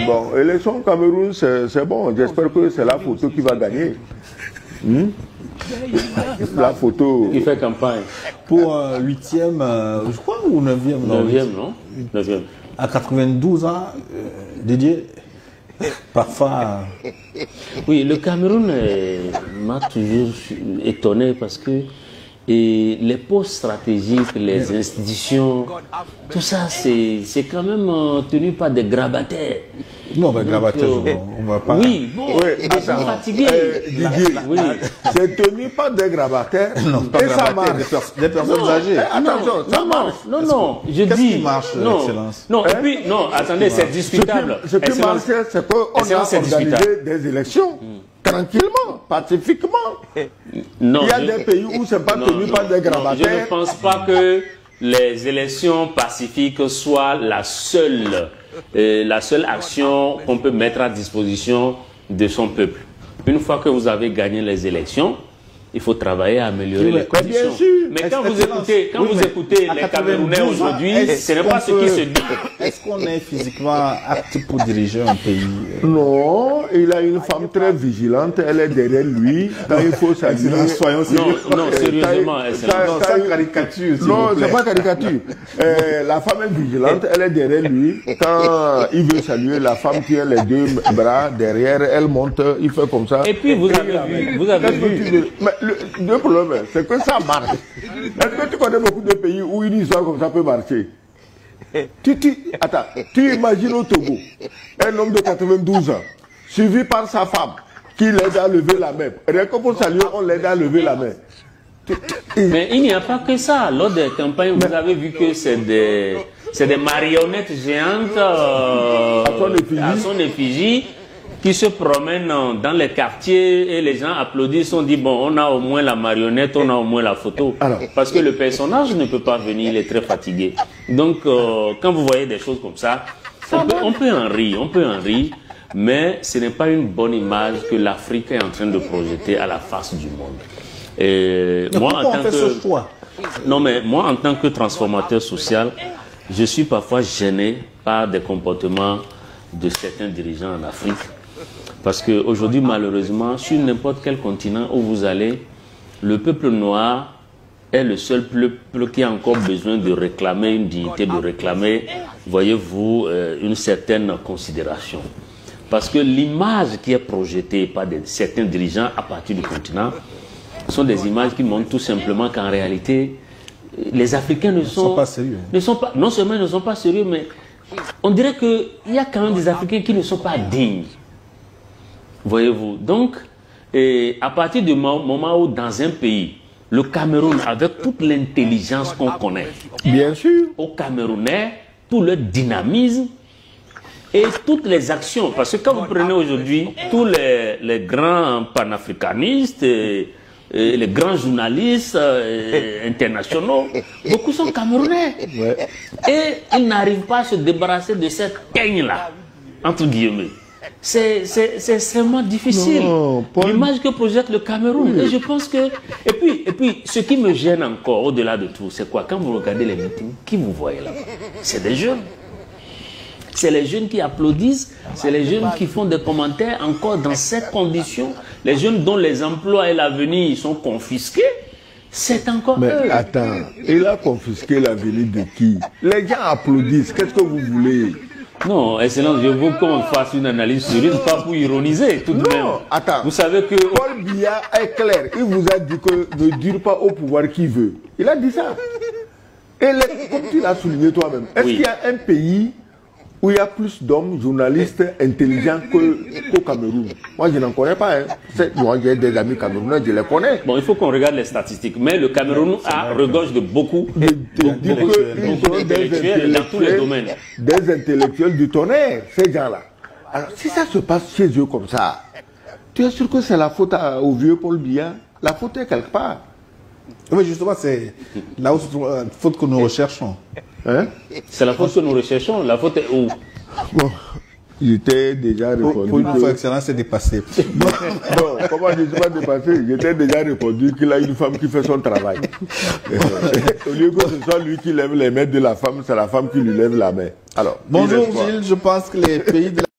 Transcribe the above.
Bon, élection au Cameroun, c'est bon. J'espère que c'est la photo qui va gagner. La photo. Qui fait campagne. Pour 8e, je crois, ou 9e. 9e, non 9e. À 92 ans, Didier, parfois... Oui, le Cameroun m'a toujours étonné parce que les postes stratégiques, les institutions, tout ça, c'est quand même tenu par des grabataires. Non, mais grabataires, on ne va pas... Oui, bon, ils sont fatigués. Didier, oui. C'est tenu par des grabataires. Non, pas et ça grabataires, marche. des personnes âgées. Attention, ça marche. Non, je dis... Qu'est-ce qui marche, non, Excellence? Non, et puis, non, attendez, c'est discutable. Ce qui marche, c'est qu'on a organisé des élections tranquillement, pacifiquement. Non, il y a des pays où ce n'est pas tenu par des grabataires. Je ne pense pas que les élections pacifiques soient la seule action qu'on peut mettre à disposition de son peuple. Une fois que vous avez gagné les élections, il faut travailler à améliorer les conditions. Bien sûr. Mais quand vous écoutez les Camerounais aujourd'hui, ce n'est pas ce qui se dit. Est-ce qu'on est physiquement apte pour diriger un pays? Non, il a une femme très vigilante, elle est derrière lui. Quand il faut saluer, soyons sérieux. Non, sérieusement, sans caricature. Non, c'est pas caricature. La femme est vigilante, elle est derrière lui. Quand il veut saluer, la femme tient les deux bras derrière, elle monte, il fait comme ça. Et puis vous avez vu. Mais le problème, c'est que ça marche. Est-ce que tu connais beaucoup de pays où une histoire comme ça peut marcher? Attends, tu imagines au Togo, un homme de 92 ans, suivi par sa femme, qui l'aide à lever la main. Rien que pour saluer, on l'aide à lever la main. Mais il n'y a pas que ça. Lors des campagnes, vous avez vu que c'est des marionnettes géantes à son effigie qui se promènent dans les quartiers et les gens applaudissent. On dit, bon, on a au moins la marionnette, on a au moins la photo. Alors, parce que le personnage ne peut pas venir, il est très fatigué. Donc, quand vous voyez des choses comme ça, on peut en rire, mais ce n'est pas une bonne image que l'Afrique est en train de projeter à la face du monde. Et moi, en tant que transformateur social, je suis parfois gêné par des comportements de certains dirigeants en Afrique. Parce qu'aujourd'hui, malheureusement, sur n'importe quel continent où vous allez, le peuple noir est le seul peuple qui a encore besoin de réclamer une dignité, de réclamer, voyez-vous, une certaine considération. Parce que l'image qui est projetée par certains dirigeants à partir du continent sont des images qui montrent tout simplement qu'en réalité, les Africains ne sont pas sérieux. Non seulement ils ne sont pas sérieux, mais on dirait qu'il y a quand même des Africains qui ne sont pas dignes. Voyez-vous. Donc, à partir du moment où dans un pays, le Cameroun, avec toute l'intelligence qu'on connaît, bien sûr, aux Camerounais, tout le dynamisme et toutes les actions, parce que quand vous prenez aujourd'hui tous les grands panafricanistes, les grands journalistes internationaux, beaucoup sont Camerounais. Ouais. Et ils n'arrivent pas à se débarrasser de cette teigne-là, entre guillemets. C'est extrêmement difficile. L'image que projette le Cameroun. Oui. Et je pense que... Et puis, ce qui me gêne encore, au-delà de tout, c'est quoi? Quand vous regardez les meetings, qui vous voyez là? C'est des jeunes. C'est les jeunes qui applaudissent, c'est les jeunes qui font des commentaires encore dans ces conditions. Les jeunes dont les emplois et l'avenir sont confisqués, c'est encore eux. Mais attends, il a confisqué l'avenir de qui? Les gens applaudissent, qu'est-ce que vous voulez? Non, Excellence, je veux qu'on fasse une analyse sérieuse, pas pour ironiser tout de même. Non, attends. Vous savez que... Paul Biya est clair, il vous a dit que ne dure pas au pouvoir qui veut. Il a dit ça. Et comme tu l'as souligné toi-même, est-ce qu'il y a un pays où il y a plus d'hommes journalistes intelligents qu'au Cameroun? Moi, je n'en connais pas. Hein. Moi, j'ai des amis camerounais, je les connais. Bon, il faut qu'on regarde les statistiques. Mais le Cameroun regorge de beaucoup d'intellectuels dans tous les domaines. Des intellectuels du tonnerre, ces gens-là. Alors, si ça se passe chez eux comme ça, tu es sûr que c'est la faute au vieux Paul Biya? La faute est quelque part. Oui, justement, c'est là où se trouve la faute que nous recherchons. Hein? C'est la faute que nous recherchons. La faute est où? Bon, il était déjà répondu. Pour une fois, Excellence, c'est dépassé. Non, comment je ne suis pas dépassé? J'étais déjà répondu qu'il a une femme qui fait son travail. Au lieu que ce soit lui qui lève les mains de la femme, c'est la femme qui lui lève la main. Alors, bonjour Gilles, je pense que les pays de